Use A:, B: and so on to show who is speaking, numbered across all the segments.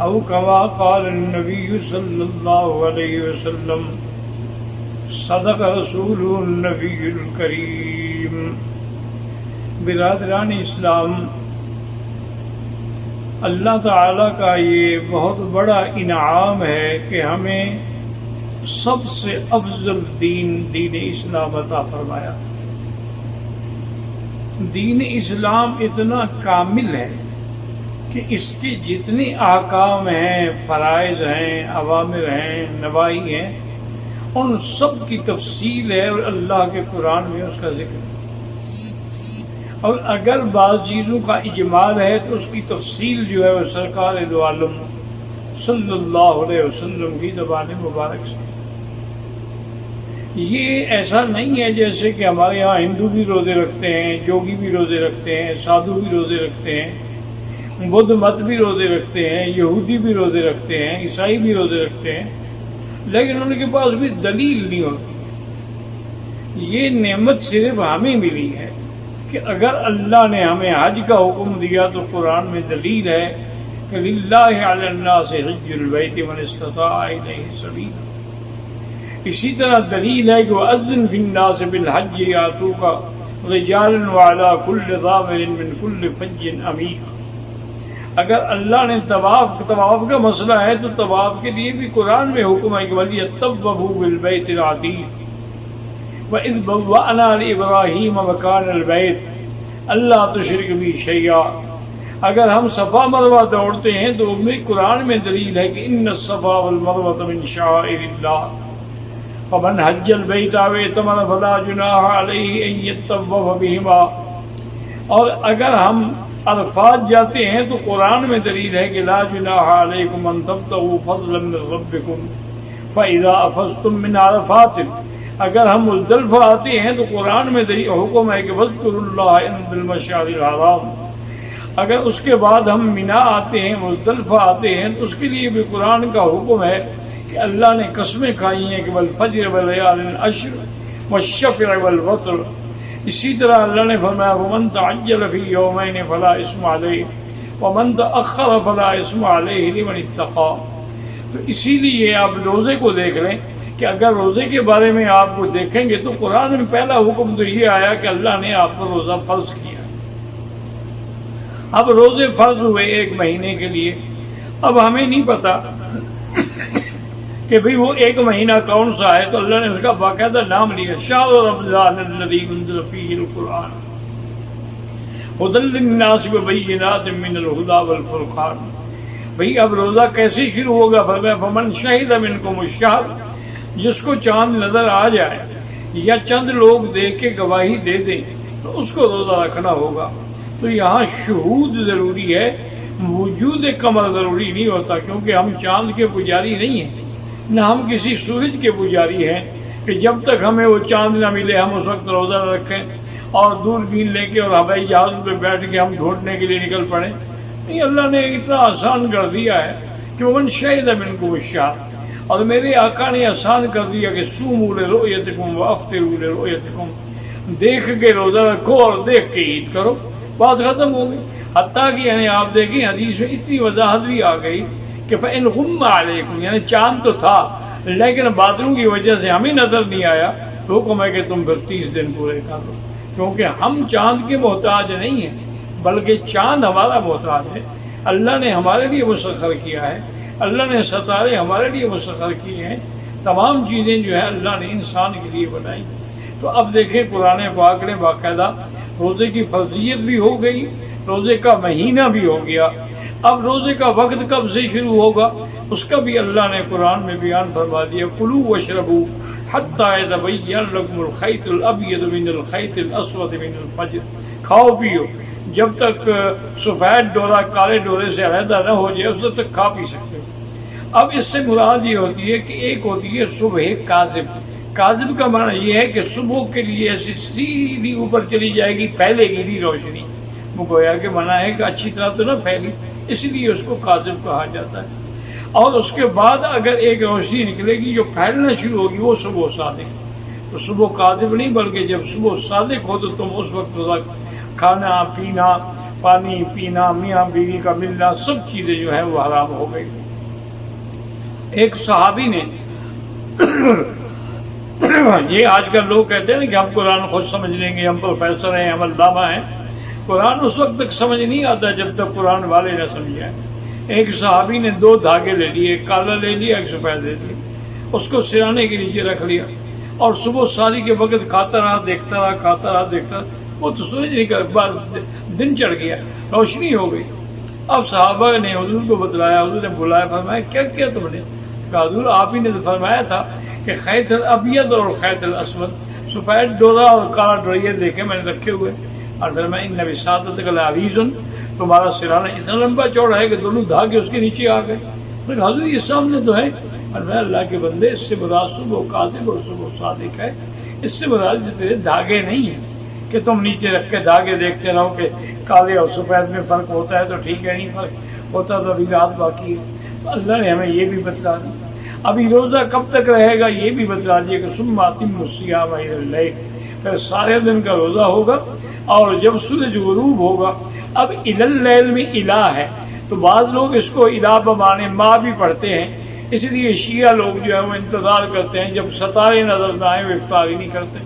A: او کما قال النبی صلی اللہ علیہ وسلم صدق رسول النبی الکریم۔ برادران اسلام، اللہ تعالیٰ کا یہ بہت بڑا انعام ہے کہ ہمیں سب سے افضل دین اسلام عطا فرمایا۔ دین اسلام اتنا کامل ہے کہ اس کے جتنے احکام ہیں، فرائض ہیں، اوامر ہیں، نواہی ہیں، ان سب کی تفصیل ہے اور اللہ کے قرآن میں اس کا ذکر ہے۔ اور اگر بعض چیزوں کا اجمال ہے تو اس کی تفصیل جو ہے وہ سرکار دو عالم صلی اللہ علیہ وسلم کی زبان مبارک سے۔ یہ ایسا نہیں ہے جیسے کہ ہمارے یہاں ہندو بھی روزے رکھتے ہیں، جوگی بھی روزے رکھتے ہیں، سادھو بھی روزے رکھتے ہیں، بدھ مت بھی روزے رکھتے ہیں، یہودی بھی روزے رکھتے ہیں، عیسائی بھی روزے رکھتے ہیں، لیکن ان کے پاس بھی دلیل نہیں ہوتی۔ یہ نعمت صرف ہمیں ملی ہے کہ اگر اللہ نے ہمیں حج کا حکم دیا تو قرآن میں دلیل ہے کہ للہ علی الناس حج البیت من استطاع الیہ سبیلا۔ اسی طرح دلیل ہے کہ وَأَذِّن فِي النَّاسِ بِالْحَجِّ يَأْتُوكَ رِجَالًا وَعَلَىٰ كُلِّ ضَامِرٍ مِّن كُلِّ فَجٍّ عَمِيقٍ۔ اگر اللہ نے طواف کا مسئلہ ہے تو طواف کے لیے بھی قرآن میں حکم ہے کہ وَلْيَطَّوَّفُوا بِالْبَيْتِ الْعَتِيقِ وَإِذْ بَوَّأْنَا لِإِبْرَاهِيمَ مَكَانَ الْبَيْتِ أَلَّا تُشْرِكْ بِي شَيْئًا۔ اگر ہم صفا مروہ دوڑتے ہیں تو قرآن میں دلیل ہے کہ ان الصفا والمروہ من شعائر اللہ فمن حج البیت او اعتمر فلا جناح علیہ ان یطوف بہما۔ اور اگر ہم عرفات جاتے ہیں تو قرآن میں دلیل ہے کہ لا جناح علیکم ان تبتغوا فضلا من ربکم فاذا افضتم من عرفات۔ اگر ہم مزدلفہ آتے ہیں تو قرآن میں حکم ہے کہ واذکروا اللہ عند المشعر الحرام۔ اگر اس کے بعد ہم مینا آتے ہیں، مزدلفہ آتے ہیں، تو اس کے لیے بھی قرآن کا حکم ہے کہ اللہ نے قسمیں کھائی ہیں کہ والفجر وليال عشر والشفع والوتر۔ اسی طرح اللہ نے فرمایا ومن تعجل فی یومین فلا اثم علیہ ومن تأخر فلا اثم علیہ لمن اتقى۔ تو اسی لیے آپ روزے کو دیکھ لیں کہ اگر روزے کے بارے میں آپ کو دیکھیں گے تو قرآن میں پہلا حکم تو یہ آیا کہ اللہ نے آپ کو روزہ فرض کیا۔ اب روزے فرض ہوئے ایک مہینے کے لیے، اب ہمیں نہیں پتا کہ بھئی وہ ایک مہینہ کون سا ہے، تو اللہ نے اس کا باقاعدہ نام لیا شہر رمضان الذی انزل فیہ القرآن ھدی للناس وبینات من الہدی والفرقان۔ بھئی اب روزہ کیسے شروع ہوگا؟ فرمایا فمن شہد منکم الشہر، جس کو چاند نظر آ جائے یا چند لوگ دیکھ کے گواہی دے دیں تو اس کو روزہ رکھنا ہوگا۔ تو یہاں شہود ضروری ہے، وجود قمر ضروری نہیں ہوتا، کیونکہ ہم چاند کے پجاری نہیں ہیں، نہ ہم کسی سورج کے پجاری ہیں کہ جب تک ہمیں وہ چاند نہ ملے ہم اس وقت روزہ نہ رکھیں اور دوربین لے کے اور ہوائی جہاز پہ بیٹھ کے ہم ڈھونڈنے کے لیے نکل پڑیں۔ نہیں، اللہ نے اتنا آسان کر دیا ہے کہ ومن شہد منکم الشہر، اور میرے آقا نے آسان کر دیا کہ صوموا لرؤیتکم وافطروا لرؤیتکم، دیکھ کے روزہ رکھو اور دیکھ کے عید کرو، بات ختم ہو گئی۔ حتیٰ کہ یعنی آپ دیکھیں حدیث میں اتنی وضاحت بھی آ گئی کہ فَإِنْ غُمَّ عَلَيْكُمْ، یعنی چاند تو تھا لیکن بادلوں کی وجہ سے ہمیں نظر نہیں آیا، حکم ہے کہ تم پھر 30 دن پورے کر دو، کیونکہ ہم چاند کے محتاج نہیں ہیں بلکہ چاند ہمارا محتاج ہے۔ اللہ نے ہمارے لیے مسخر کیا ہے، اللہ نے ستارے ہمارے لیے مسخر کیے ہیں، تمام چیزیں جو ہے اللہ نے انسان کے لیے بنائی۔ تو اب دیکھیں قرآن پاک نے باقاعدہ روزے کی فرضیت بھی ہو گئی، روزے کا مہینہ بھی ہو گیا۔ اب روزے کا وقت کب سے شروع ہوگا اس کا بھی اللہ نے قرآن میں بیان فرما دیا، کلوا واشربوا حتی یتبین لکم الخیط الابیض من الخیط الاسود من الفجر۔ کھاؤ پیو جب تک سفید ڈورا کالے ڈورے سے علیحدہ نہ ہو جائے اس وقت تک کھا پی سکتے ہو۔ اب اس سے مراد یہ ہوتی ہے کہ ایک ہوتی ہے صبح کاذب۔ کاذب کا معنی یہ ہے کہ صبح کے لیے ایسی سیدھی اوپر چلی جائے گی، پھیلے گی نہیں روشنی، وہ گویا کہ منع ہے کہ اچھی طرح تو نہ پھیلی، اس لیے اس کو کاذب کہا جاتا ہے۔ اور اس کے بعد اگر ایک روشنی نکلے گی جو پھیلنا شروع ہوگی وہ صبح صادق۔ تو صبح کاذب نہیں بلکہ جب صبح صادق ہو تو تم اس وقت کھانا پینا پانی پینا، میاں بیوی کا ملنا، سب چیزیں جو ہیں وہ حرام ہو گئی۔ ایک صحابی نے یہ آج کل لوگ کہتے ہیں کہ ہم قرآن خود سمجھ لیں گے، ہم پروفیسر ہیں، ہم علامہ ہیں۔ قرآن اس وقت تک سمجھ نہیں آتا جب تک قرآن والے نہ سمجھائیں۔ ایک صحابی نے 2 دھاگے لے لیے، ایک کالا لے لیا، ایک سفید لے لیا، اس کو سرانے کے نیچے رکھ لیا اور صبح ساری کے وقت کھاتا رہا، دیکھتا رہا، کھاتا رہا، دیکھتا رہا۔ وہ تو سوچ نہیں کر، بعد دن چڑھ گیا، روشنی ہو گئی۔ اب صحابہ نے حضور کو بتلایا، حضور نے بلایا، فرمایا کیا کیا تم نے؟ کہا حضور آپ ہی نے تو فرمایا تھا کہ خیط الابیض اور خیط الاسود، سفید ڈورا اور کالا ڈورا یہ دیکھے میں نے رکھے ہوئے، اور فرمایا ان بساطتک لعریض، تمہارا سرانہ اتنا لمبا چوڑا ہے کہ دونوں دھاگے اس کے نیچے آ گئے۔ حضور یہ سامنے تو ہے۔ فرمایا اللہ کے بندے، اس سے مراد صبح کاذب اور صبح صادق ہے، اس سے مراد تیرے دھاگے نہیں ہیں کہ تم نیچے رکھ کے دھاگے دیکھتے رہو کہ کالے اور سفید میں فرق ہوتا ہے تو ٹھیک ہے، نہیں فرق ہوتا تو ابھی رات باقی ہے۔ اللہ نے ہمیں یہ بھی بتلا دی۔ ابھی روزہ کب تک رہے گا یہ بھی بتلا دیا کہ ثم اتموا الصیام الی اللیل، پھر سارے دن کا روزہ ہوگا، اور جب سورج غروب ہوگا۔ اب الی اللیل میں الہ ہے تو بعض لوگ اس کو الہ بمانے ماں بھی پڑھتے ہیں، اس لیے شیعہ لوگ جو ہے وہ انتظار کرتے ہیں جب ستارے نظر نہ آئے وہ افطار ہی نہیں کرتے۔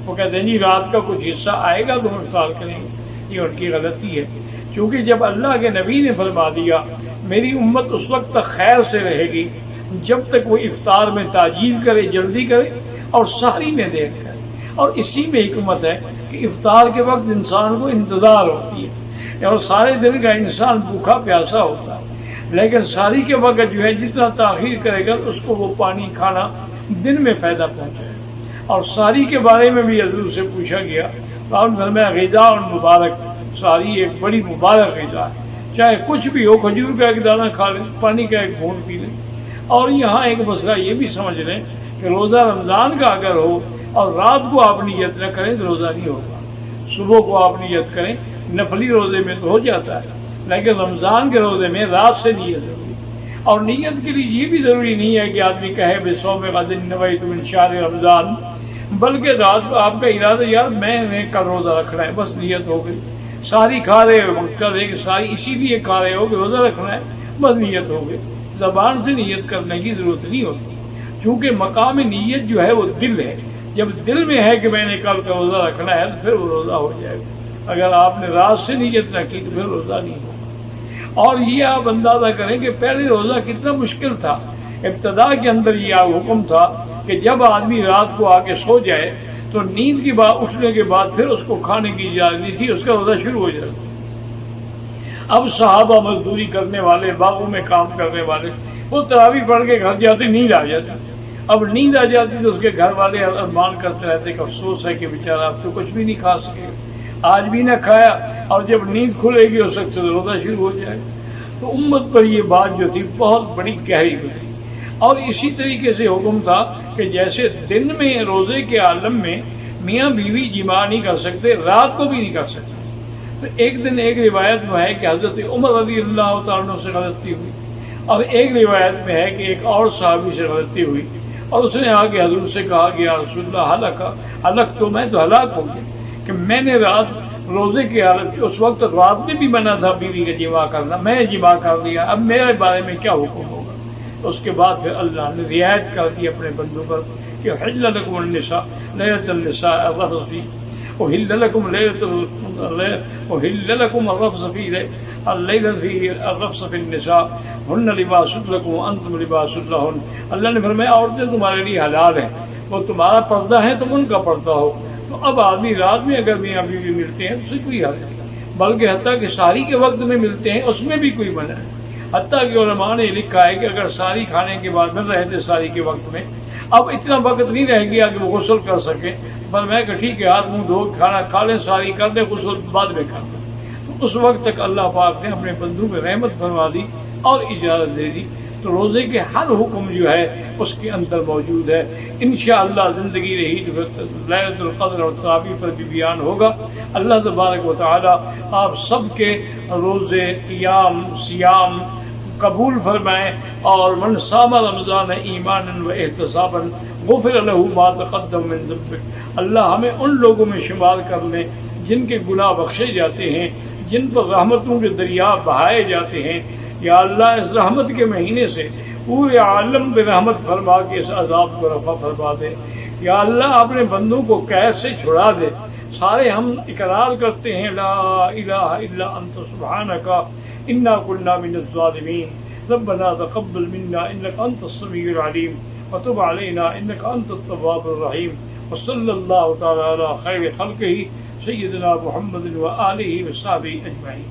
A: وہ کہتے ہیں جی رات کا کچھ حصہ آئے گا تو ہم افطار کریں گے۔ یہ ان کی غلطی ہے، کیونکہ جب اللہ کے نبی نے فرما دیا میری امت اس وقت تک خیر سے رہے گی جب تک وہ افطار میں تاجیل کرے، جلدی کرے، اور سحری میں دیر کرے، اور اسی میں حکمت ہے کہ افطار کے وقت انسان کو انتظار ہوتی ہے اور سارے دن کا انسان بھوکا پیاسا ہوتا ہے، لیکن سحری کے وقت جو ہے جتنا تاخیر کرے گا اس کو وہ پانی کھانا دن میں فائدہ پہنچائے۔ اور سحری کے بارے میں بھی حضور سے پوچھا گیا، آپ نے فرمایا غذا مبارک، سحری ایک بڑی مبارک غذا ہے، چاہے کچھ بھی ہو، کھجور کا ایک دانہ کھا لیں، پانی کا ایک گھونٹ پی لیں۔ اور یہاں ایک مسئلہ یہ بھی سمجھ لیں کہ روزہ رمضان کا اگر ہو اور رات کو آپ نیت نہ کریں تو روزہ نہیں ہوگا۔ صبح کو آپ نیت کریں، نفلی روزے میں تو ہو جاتا ہے، لیکن رمضان کے روزے میں رات سے نیت ضروری۔ اور نیت کے لیے یہ بھی ضروری نہیں ہے کہ آدمی کہے بصوم غد نویت من شہر رمضان، بلکہ رات کو آپ کا ارادہ یار میں نے کل روزہ رکھنا ہے، بس نیت ہو گئی۔ ساری کھا رہے ہو، مقصد ہے کہ ساری اسی لیے کھا رہے ہو کہ روزہ رکھنا ہے، بس نیت ہو گئی۔ زبان سے نیت کرنے کی ضرورت نہیں ہوتی، کیونکہ مقام نیت جو ہے وہ دل ہے۔ جب دل میں ہے کہ میں نے کل کا روزہ رکھنا ہے تو پھر وہ روزہ ہو جائے گا۔ اگر آپ نے رات سے نیت نہ کی تو پھر روزہ نہیں ہوگا۔ اور یہ آپ اندازہ کریں کہ پہلے روزہ کتنا مشکل تھا۔ ابتدا کے اندر یہ حکم تھا کہ جب آدمی رات کو آ کے سو جائے تو نیند کی بعد اٹھنے کے بعد پھر اس کو کھانے کی اجازت نہیں تھی، اس کا روزہ شروع ہو جاتا۔ اب صحابہ مزدوری کرنے والے، باغوں میں کام کرنے والے، وہ تراویح پڑھ کے گھر جاتے، نیند آ جاتی۔ اب نیند آ جاتی تو اس کے گھر والے ارمان کرتے رہتے کہ افسوس ہے کہ بیچارہ اب تو کچھ بھی نہیں کھا سکے، آج بھی نہ کھایا، اور جب نیند کھلے گی اس وقت سے روزہ شروع ہو جائے۔ تو امت پر یہ بات جو تھی بہت بڑی گہری گزری۔ اور اسی طریقے سے حکم تھا کہ جیسے دن میں روزے کے عالم میں میاں بیوی جماع نہیں کر سکتے، رات کو بھی نہیں کر سکتے۔ تو ایک دن ایک روایت میں ہے کہ حضرت عمر رضی اللہ تعالیٰ عنہ سے غلطی ہوئی، اور ایک روایت میں ہے کہ ایک اور صحابی سے غلطی ہوئی، اور اس نے آ کے حضور سے کہا کہ یا رسول اللہ ہلاک تو میں تو ہلاک ہو گیا کہ میں نے رات روزے کے حالت، اس وقت رات میں بھی منع تھا بیوی کا جماع کرنا، میں نے جماع کر لیا، اب میرے بارے میں کیا حکم ہوگا؟ اس کے بعد پھر اللہ نے رعایت کر دی اپنے بندوں پر کہ حل لکم النساء لیلۃ النساء الرفث فی احل لکم الرفث فی اللیلۃ فی الرفث فی النساء ہن لباس لکم وانتم لباس لہن۔ اللہ نے فرمایا عورتیں تمہارے لیے حلال ہیں، وہ تمہارا پردہ ہے تم ان کا پردہ ہو۔ تو اب آدمی رات میں اگر میاں بیوی ملتے ہیں تو اسے کوئی حرج نہیں، بلکہ حتیٰ کہ سحری کے وقت میں ملتے ہیں اس میں بھی کوئی منع ہے۔ حتیٰ کہ علماء نے لکھا ہے کہ اگر سحری کھانے کے بعد مل رہے تھے سحری کے وقت میں، اب اتنا وقت نہیں رہ گیا کہ وہ غسل کر سکے، پر میں کہ ٹھیک ہے ہاتھ منہ دھو کھانا کھا لیں، سحری کر دیں، غسل بعد میں کر دیں۔ تو اس وقت تک اللہ پاک نے اپنے بندوں پہ رحمت فرما دی اور اجازت دے دی۔ تو روزے کے ہر حکم جو ہے اس کے اندر موجود ہے۔ انشاءاللہ زندگی رہی تو لیلۃ القدر اور تراویح پر بھی بیان ہوگا۔ اللہ تبارک و تعالی آپ سب کے روزے، قیام، سیام قبول فرمائیں، اور من صام رمضان ایمانا و احتسابا غفر له ما تقدم من ذنبه۔ اللہ ہمیں ان لوگوں میں شمار کر لیں جن کے گناہ بخشے جاتے ہیں جن پر رحمتوں کے دریا بہائے جاتے ہیں، یا اللہ اس رحمت کے مہینے سے پورے عالم پہ رحمت فرما کے اس عذاب کو رفع فرما دے۔ یا اللہ اپنے بندوں کو قید سے چھڑا دے۔ سارے ہم اقرار کرتے ہیں لا الہ الا انت سبحانک انا کنا من الظالمین، ربنا تقبل منا انک انت السمیع العلیم وتب علینا انک انت التواب الرحیم، وصلی اللہ تعالی علی خیر خلقہ سیدنا محمد وآلہ وصحبہ اجمعین۔